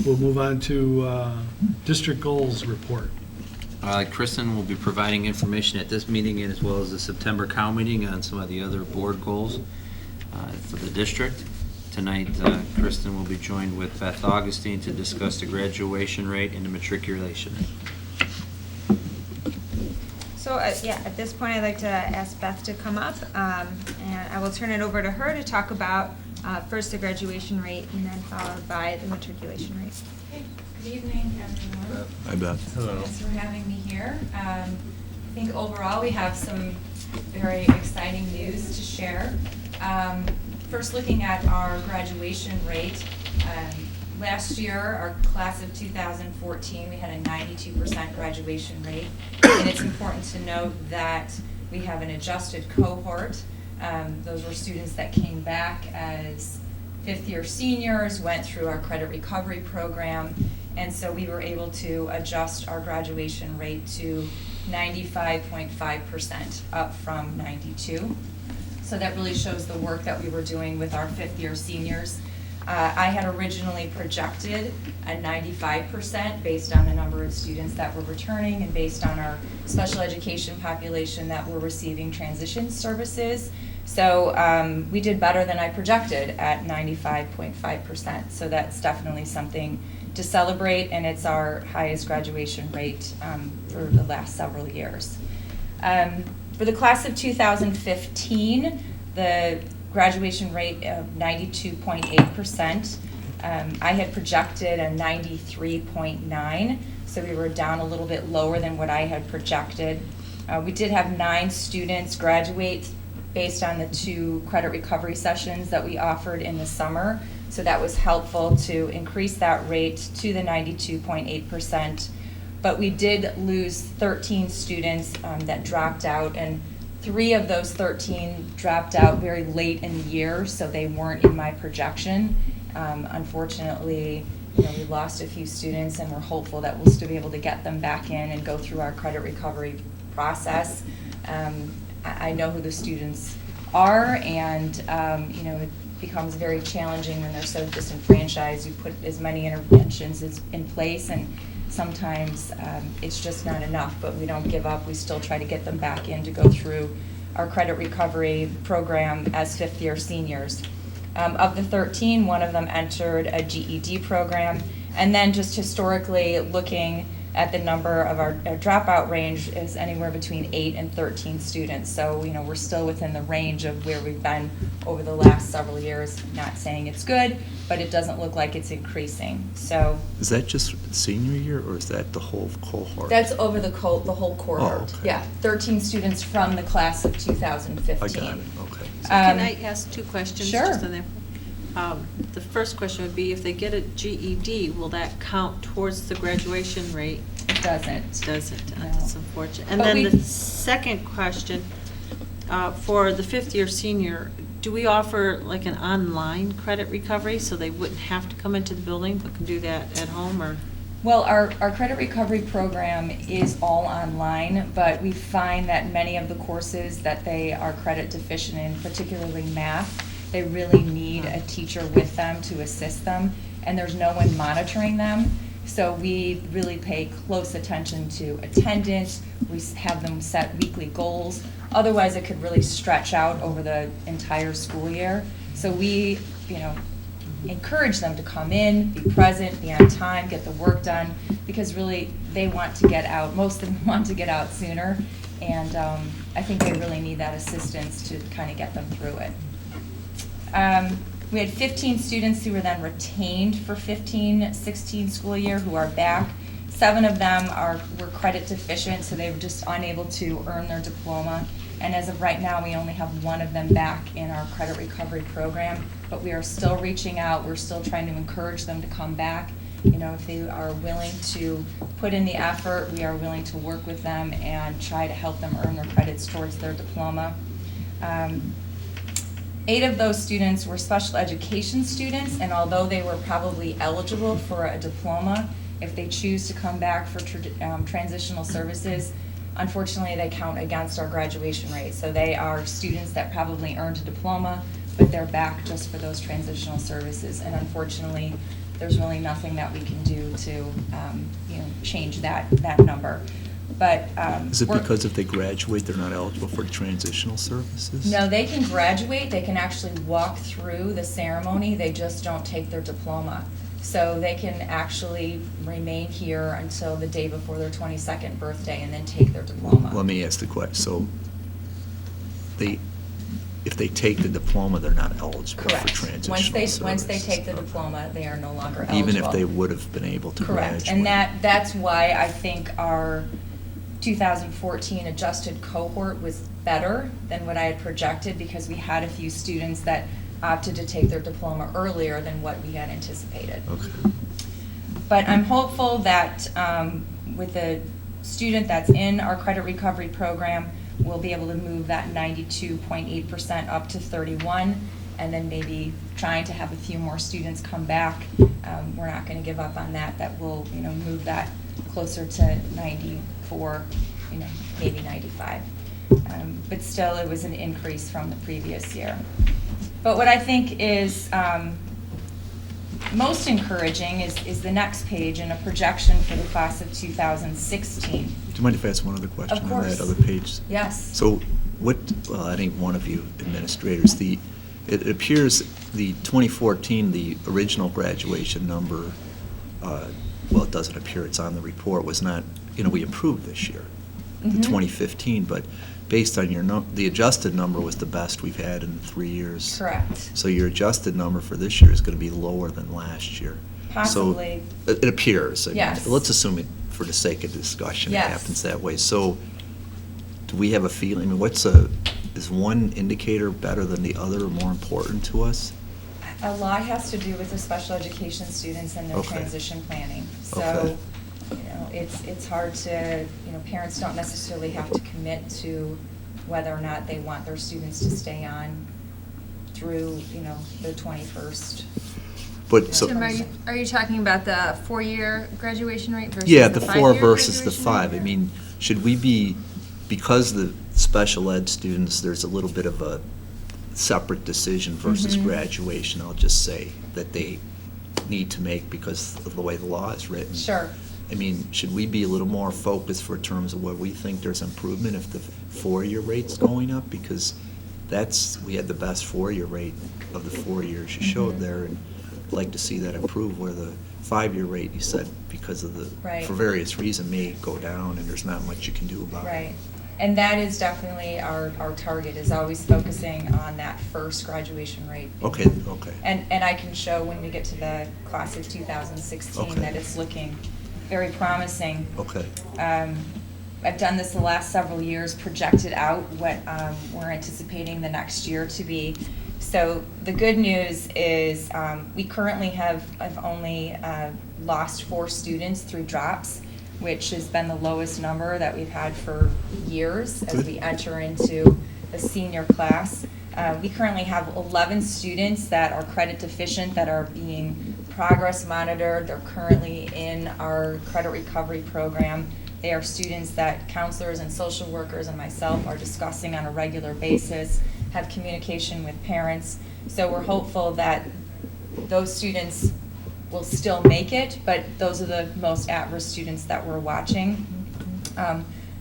We'll move on to district goals report. Kristen will be providing information at this meeting as well as the September COW meeting on some of the other board goals for the district. Tonight, Kristen will be joined with Beth Augustine to discuss the graduation rate and the matriculation rate. So, at this point, I'd like to ask Beth to come up, and I will turn it over to her to talk about first the graduation rate and then followed by the matriculation rate. Okay. Good evening, everyone. Hi, Beth. Hello. Thanks for having me here. I think overall we have some very exciting news to share. First, looking at our graduation rate, last year, our class of 2014, we had a 92% graduation rate. And it's important to note that we have an adjusted cohort. Those were students that came back as fifth-year seniors, went through our credit recovery program, and so we were able to adjust our graduation rate to 95.5%, up from 92. So that really shows the work that we were doing with our fifth-year seniors. I had originally projected a 95% based on the number of students that were returning and based on our special education population that were receiving transition services. So we did better than I projected at 95.5%. So that's definitely something to celebrate, and it's our highest graduation rate for the last several years. For the class of 2015, the graduation rate of 92.8%. I had projected a 93.9, so we were down a little bit lower than what I had projected. We did have 9 students graduate based on the 2 credit recovery sessions that we offered in the summer, so that was helpful to increase that rate to the 92.8%. But we did lose 13 students that dropped out, and 3 of those 13 dropped out very late in the year, so they weren't in my projection. Unfortunately, we lost a few students, and we're hopeful that we'll still be able to get them back in and go through our credit recovery process. I know who the students are, and it becomes very challenging when they're so disenfranchised. You put as many interventions as in place, and sometimes it's just not enough, but we don't give up. We still try to get them back in to go through our credit recovery program as fifth-year seniors. Of the 13, one of them entered a GED program, and then just historically looking at the number of our dropout range is anywhere between 8 and 13 students. So, we're still within the range of where we've been over the last several years. Not saying it's good, but it doesn't look like it's increasing. So, is that just senior year, or is that the whole cohort? that's over the whole cohort. Oh, okay. Yeah, 13 students from the class of 2015. I got it, okay. Can I ask 2 questions? Sure. Just on there? The first question would be, if they get a GED, will that count towards the graduation rate? It doesn't. It doesn't. No. That's unfortunate. And But then the second question, for the fifth-year senior, do we offer like an online credit recovery so they wouldn't have to come into the building but can do that at home, or? Well, our credit recovery program is all online, but we find that many of the courses that they are credit deficient in, particularly math, they really need a teacher with them to assist them, and there's no one monitoring them. So we really pay close attention to attendance. We have them set weekly goals. Otherwise, it could really stretch out over the entire school year. So we, encourage them to come in, be present, be on time, get the work done, because really they want to get out. Most of them want to get out sooner, and I think they really need that assistance to kind of get them through it. We had 15 students who were then retained for 15-16 school year who are back. 7 of them were credit deficient, so they were just unable to earn their diploma. And as of right now, we only have 1 of them back in our credit recovery program, but we are still reaching out. We're still trying to encourage them to come back. If they are willing to put in the effort, we are willing to work with them and try to help them earn their credits towards their diploma. 8 of those students were special education students, and although they were probably eligible for a diploma, if they choose to come back for transitional services, unfortunately they count against our graduation rate. So they are students that probably earned a diploma, but they're back just for those transitional services. And unfortunately, there's really nothing that we can do to, change that number. But Is it we're- because if they graduate, they're not eligible for transitional services? No, they can graduate, they can actually walk through the ceremony, they just don't take their diploma. So they can actually remain here until the day before their 22nd birthday and then take their diploma. Let me ask the question. So if they take the diploma, they're not eligible for Correct. transitional Once they services. take the Okay. diploma, they are no longer eligible. Even if they would have been able to graduate? Correct, and that's why I think our 2014 adjusted cohort was better than what I had projected, because we had a few students that opted to take their diploma earlier than what we had anticipated. Okay. But I'm hopeful that with the student that's in our credit recovery program, we'll be able to move that 92.8% up to 31, and then maybe trying to have a few more students come back. We're not going to give up on that. That will, move that closer to 94, maybe 95. But still, it was an increase from the previous year. But what I think is most encouraging is the next page and a projection for the class of 2016. Do you mind if I ask one other question Of on course. that other page? Yes. So I think one of you administrators, it appears the 2014, the original graduation number, well, it doesn't appear, it's on the report, was not, we improved this year, the Mhm. 2015, but based on the adjusted number was the best we've had in 3 years. Correct. So your adjusted number for this year is going to be lower than last year. Possibly. So it appears. I mean, Yes. let's assume it, for the sake of discussion, it Yes. happens that way. So do we have a feeling, I mean, is one indicator better than the other or more important to us? A lot has to do with the special education students and their Okay. transition planning. Okay. So, it's hard to, parents don't necessarily have to commit to whether or not they want their students to stay on through, the 21st. But so, Tim, are you talking about the 4-year graduation rate versus yeah, the the 5-year 4 versus the graduation 5. rate? I mean, should we be, because the special ed students, there's a little bit of a separate decision versus Mhm. graduation, I'll just say, that they need to make because of the way the law is written. Sure. I mean, should we be a little more focused for terms of where we think there's improvement if the 4-year rate's going up? Because we had the best 4-year rate of the 4 years you showed Mhm. there, and I'd like to see that improve, where the 5-year rate, you said, because of Right. for various reasons, may go down, and there's not much you can do about it. Right. And that is definitely our target, is always focusing on that first graduation rate. Okay. And I can show when we get to the class of 2016 Okay. that it's looking very promising. Okay. I've done this the last several years, projected out what we're anticipating the next year to be. So the good news is we currently I've only lost 4 students through drops, which has been the lowest number that we've had for years as Good. we enter into the senior class. We currently have 11 students that are credit deficient that are being progress monitored. They're currently in our credit recovery program. They are students that counselors and social workers and myself are discussing on a regular basis, have communication with parents. So we're hopeful that those students will still make it, but those are the most at-risk students that we're watching.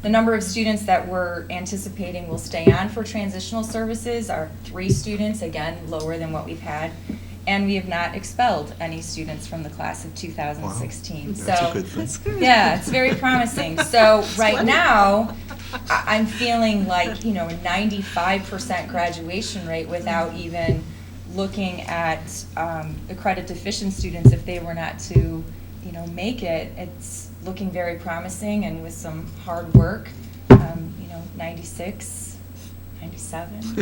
The number of students that we're anticipating will stay on for transitional services are 3 students, again, lower than what we've had. And we have not expelled any students from the class of 2016. Wow. That's a good thing. That's good. Yeah, it's very promising. So right now, I'm feeling like, a 95% graduation rate without even looking at the credit deficient students. If they were not to, make it, it's looking very promising, and with some hard work, 96, 97,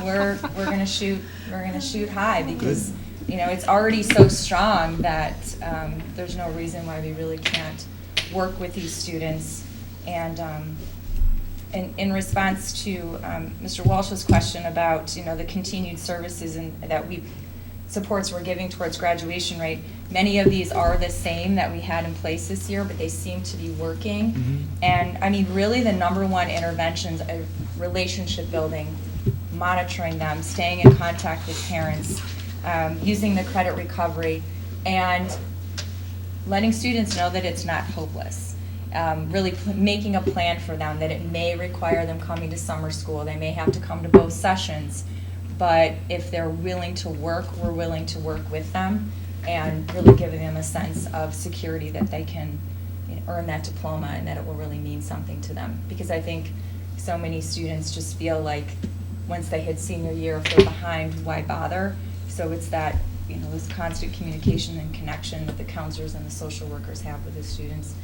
we're gonna shoot high, because it's already so strong that there's no reason why we really can't work with these students. And in response to Mr. Walsh's question about the continued services and supports we're giving towards graduation rate, many of these are the same that we had in place this year, but they seem to be working. Mhm. And I mean, really, the number one interventions are relationship building, monitoring them, staying in contact with parents, using the credit recovery, and letting students know that it's not hopeless. Really making a plan for them, that it may require them coming to summer school. They may have to come to both sessions. But if they're willing to work, we're willing to work with them, and really giving them a sense of security that they can earn that diploma and that it will really mean something to them. Because I think so many students just feel like once they hit senior year, if they're behind, why bother? So it's that, this constant communication and connection that the counselors and the social workers have with the students.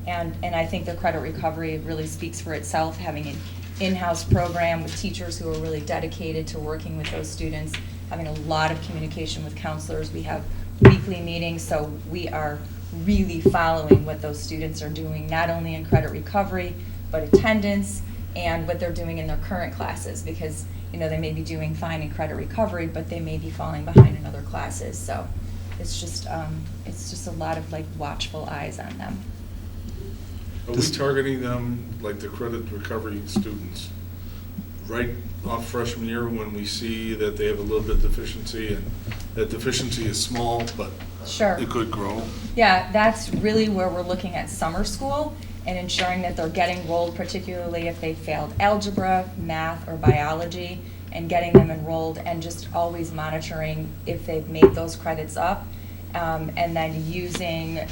And I think the credit recovery really speaks for itself, having an in-house program with teachers who are really dedicated to working with those students, having a lot of communication with counselors. We have weekly meetings, so we are really following what those students are doing, not only in credit recovery, but attendance and what they're doing in their current classes, because they may be doing fine in credit recovery, but they may be falling behind in other classes. So it's just a lot of watchful eyes on them. Are we targeting them, like the credit recovery students, right off freshman year when we see that they have a little bit of deficiency, and that deficiency is small, but Sure. it could grow? Yeah, that's really where we're looking at summer school and ensuring that they're getting enrolled, particularly if they failed algebra, math, or biology, and getting them enrolled and just always monitoring if they've made those credits up, and then using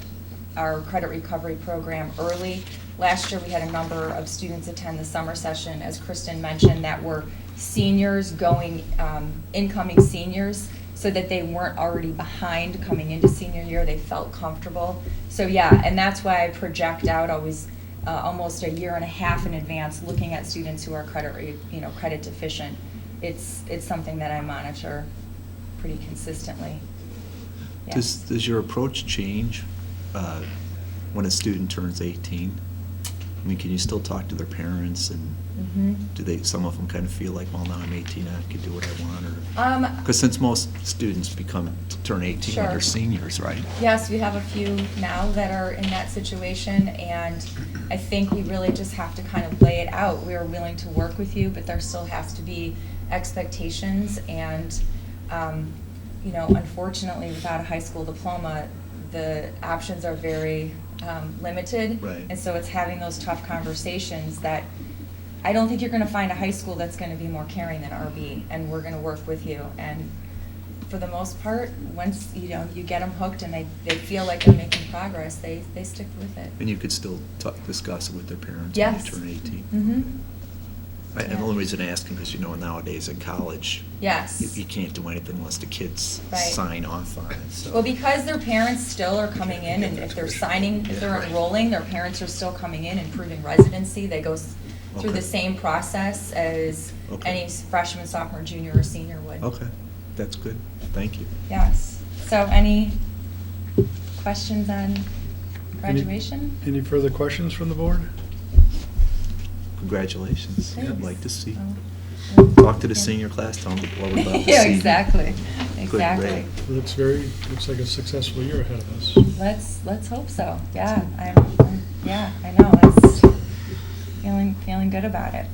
our credit recovery program early. Last year we had a number of students attend the summer session, as Kristen mentioned, that were seniors incoming seniors, so that they weren't already behind coming into senior year. They felt comfortable. So yeah, and that's why I project out always almost a year and a half in advance, looking at students who are credit deficient. It's something that I monitor pretty consistently. Yes. Does your approach change when a student turns 18? I mean, can you still talk to their parents, and do some of them kind of feel like, well, now I'm 18, I can do what I want? Or because since most students turn 18 Sure. when they're seniors, right? Yes, we have a few now that are in that situation, and I think we really just have to kind of lay it out. We are willing to work with you, but there still has to be expectations, and unfortunately, without a high school diploma, the options are very limited. Right. And so it's having those tough conversations that I don't think you're going to find a high school that's going to be more caring than RB, and we're going to work with you. And for the most part, once you get them hooked and they feel like they're making progress, they stick with it. And you could still discuss it with their parents Yes. when they turn 18? Mm-hmm. And the only reason I ask is because nowadays in college, Yes. you can't do anything unless the kids Right. sign off on it. So. Well, because their parents still are coming in, and if they're signing, if they're Yeah, right. enrolling, their parents are still coming in and proving residency. They go through Okay. the same process as Okay. any freshman, sophomore, junior, or senior would. Okay, that's good. Thank you. Yes. So any questions on graduation? Any further questions from the board? Congratulations. Thanks. I'd like to see. Oh. Talk to the Yeah. senior class, tell them what we're about to see. Yeah, exactly, Good exactly. grade. Looks like a successful year ahead of us. Let's hope so. Yeah, I know, it's feeling good about it.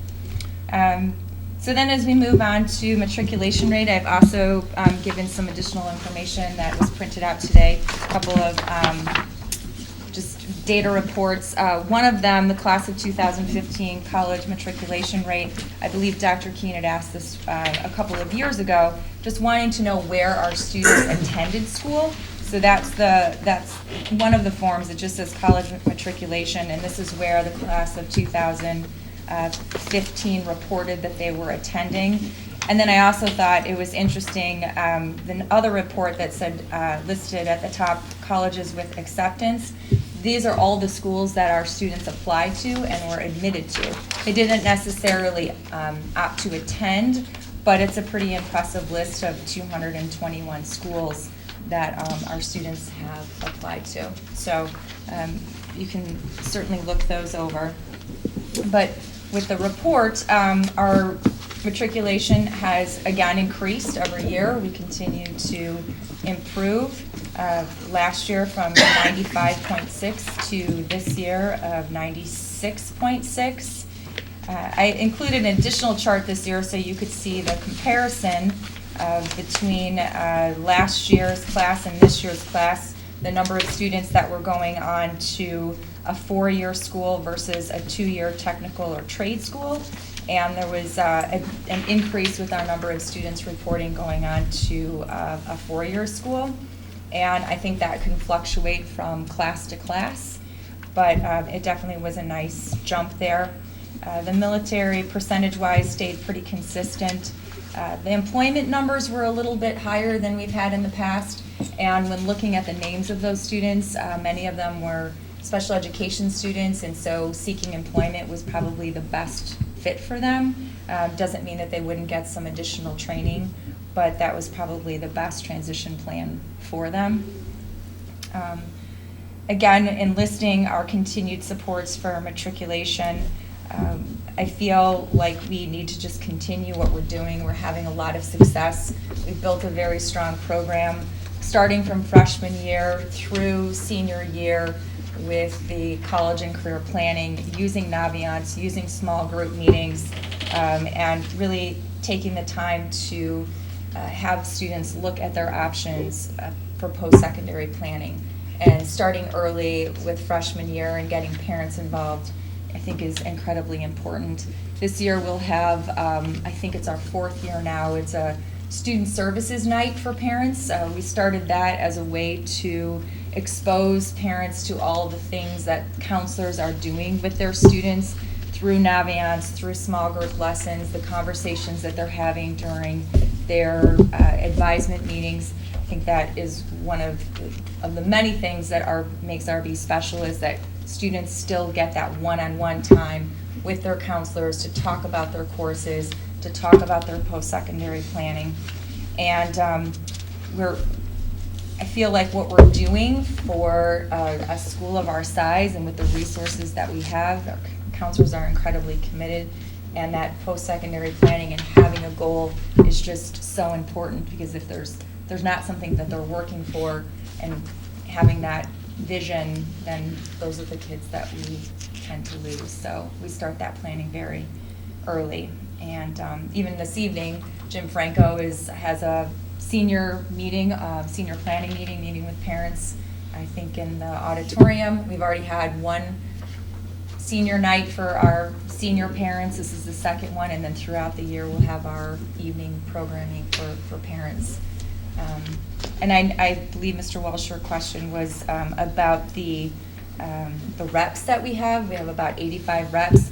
So then as we move on to matriculation rate, I've also given some additional information that was printed out today, a couple of just data reports. One of them, the class of 2015 college matriculation rate, I believe Dr. Keene had asked this a couple of years ago, just wanting to know where our students attended school. So that's one of the forms. It just says college matriculation, and this is where the class of 2015 reported that they were attending. And then I also thought it was interesting, the other report that said, listed at the top, colleges with acceptance. These are all the schools that our students applied to and were admitted to. They didn't necessarily opt to attend, but it's a pretty impressive list of 221 schools that our students have applied to. So you can certainly look those over. But with the report, our matriculation has again increased every year. We continue to improve. Last year from 95.6 to this year of 96.6. I included an additional chart this year so you could see the comparison between last year's class and this year's class, the number of students that were going on to a 4-year school versus a 2-year technical or trade school. And there was an increase with our number of students reporting going on to a 4-year school. And I think that can fluctuate from class to class, but it definitely was a nice jump there. The military percentage-wise stayed pretty consistent. The employment numbers were a little bit higher than we've had in the past, and when looking at the names of those students, many of them were special education students, and so seeking employment was probably the best fit for them. Doesn't mean that they wouldn't get some additional training, but that was probably the best transition plan for them. Again, enlisting our continued supports for matriculation. I feel like we need to just continue what we're doing. We're having a lot of success. We've built a very strong program, starting from freshman year through senior year with the college and career planning, using Naviance, using small group meetings, and really taking the time to have students look at their options for post-secondary planning. And starting early with freshman year and getting parents involved, I think is incredibly important. This year we'll have, I think it's our 4th year now, it's a student services night for parents. We started that as a way to expose parents to all the things that counselors are doing with their students through Naviance, through small group lessons, the conversations that they're having during their advisement meetings. I think that is one of the many things that makes RB special, is that students still get that one-on-one time with their counselors to talk about their courses, to talk about their post-secondary planning. And I feel like what we're doing for a school of our size and with the resources that we have, our counselors are incredibly committed, and that post-secondary planning and having a goal is just so important, because if there's not something that they're working for and having that vision, then those are the kids that we tend to lose. So we start that planning very early. And even this evening, Jim Franco has a senior meeting, senior planning meeting with parents, I think in the auditorium. We've already had one senior night for our senior parents. This is the second one, and then throughout the year we'll have our evening programming for parents. And I believe Mr. Walsh, your question was about the reps that we have. We have about 85 reps.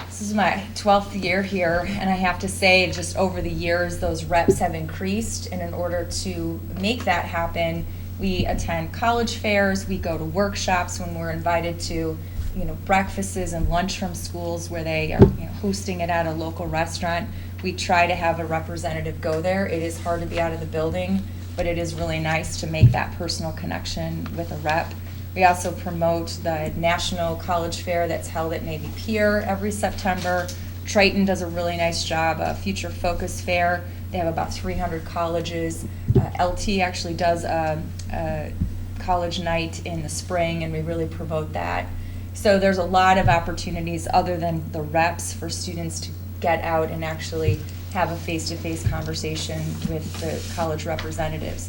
This is my 12th year here, and I have to say, just over the years, those reps have increased. And in order to make that happen, we attend college fairs, we go to workshops when we're invited to, breakfasts and lunch from schools where they are hosting it at a local restaurant. We try to have a representative go there. It is hard to be out of the building, but it is really nice to make that personal connection with a rep. We also promote the National College Fair that's held at Navy Pier every September. Triton does a really nice job, a Future Focus Fair. They have about 300 colleges. LT actually does a college night in the spring, and we really promote that. So there's a lot of opportunities other than the reps for students to get out and actually have a face-to-face conversation with the college representatives.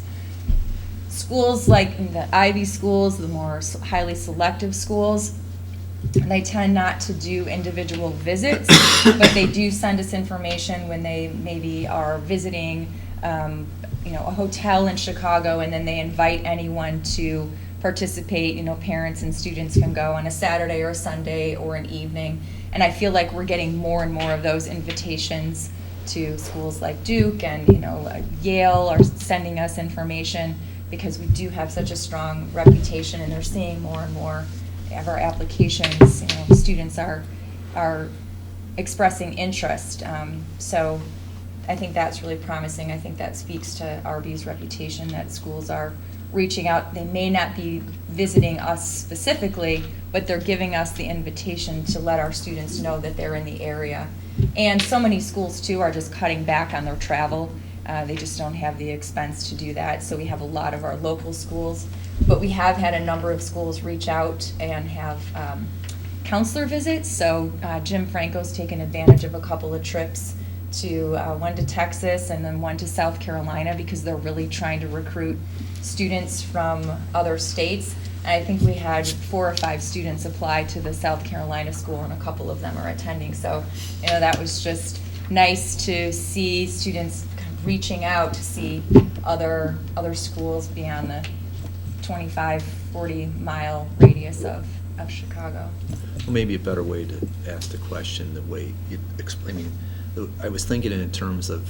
Schools like the Ivy schools, the more highly selective schools, they tend not to do individual visits, but they do send us information when they maybe are visiting a hotel in Chicago, and then they invite anyone to participate. Parents and students can go on a Saturday or a Sunday or an evening. And I feel like we're getting more and more of those invitations to schools like Duke and Yale are sending us information, because we do have such a strong reputation, and they're seeing more and more of our applications. Students are expressing interest. So I think that's really promising. I think that speaks to RB's reputation, that schools are reaching out. They may not be visiting us specifically, but they're giving us the invitation to let our students know that they're in the area. And so many schools too are just cutting back on their travel. They just don't have the expense to do that. So we have a lot of our local schools, but we have had a number of schools reach out and have counselor visits. So Jim Franco's taken advantage of a couple of trips to one to Texas and then one to South Carolina because they're really trying to recruit students from other states. And I think we had 4 or 5 students apply to the South Carolina school, and a couple of them are attending. So, that was just nice to see students kind of reaching out to see other schools beyond the 25, 40-mile radius of Chicago. Well, maybe a better way to ask the question, the way you explain. I was thinking in terms of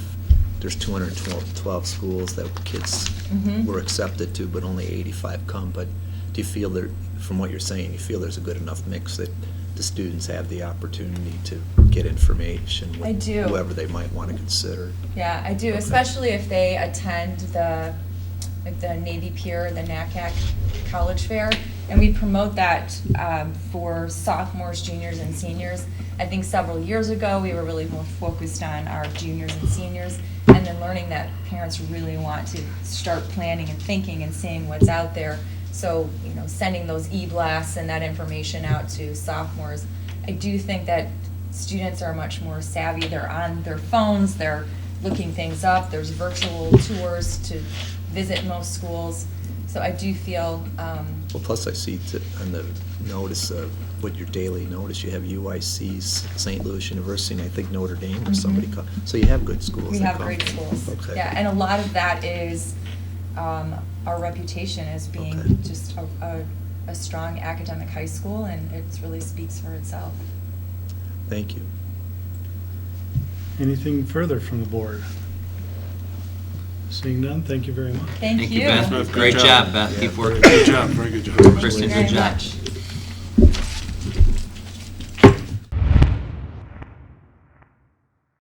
there's 212 schools that kids Mhm. were accepted to, but only 85 come. But do you feel there, from what you're saying, you feel there's a good enough mix that the students have the opportunity to get information with I do. whoever they might want to consider? Yeah, I do, Okay. especially if they attend the Navy Pier, the NACAC College Fair, and we promote that for sophomores, juniors, and seniors. I think several years ago, we were really more focused on our juniors and seniors, and then learning that parents really want to start planning and thinking and seeing what's out there. So, sending those e-blasts and that information out to sophomores. I do think that students are much more savvy. They're on their phones, they're looking things up. There's virtual tours to visit most schools. So I do feel, Well, plus I see on the notice, with your daily notice, you have UIC's, St. Louis University, and I think Notre Dame or somebody. Mhm. So you have good schools. we that have come. great schools. Okay. Yeah, and a lot of that is our reputation as being Okay. just a strong academic high school, and it really speaks for itself. Thank you. Anything further from the board? Seeing none, thank you very much. Thank you. Beth. Good Great job. job, Beth. Yeah, Keep very working. Good job, very good job. Kristen, Very good job. much.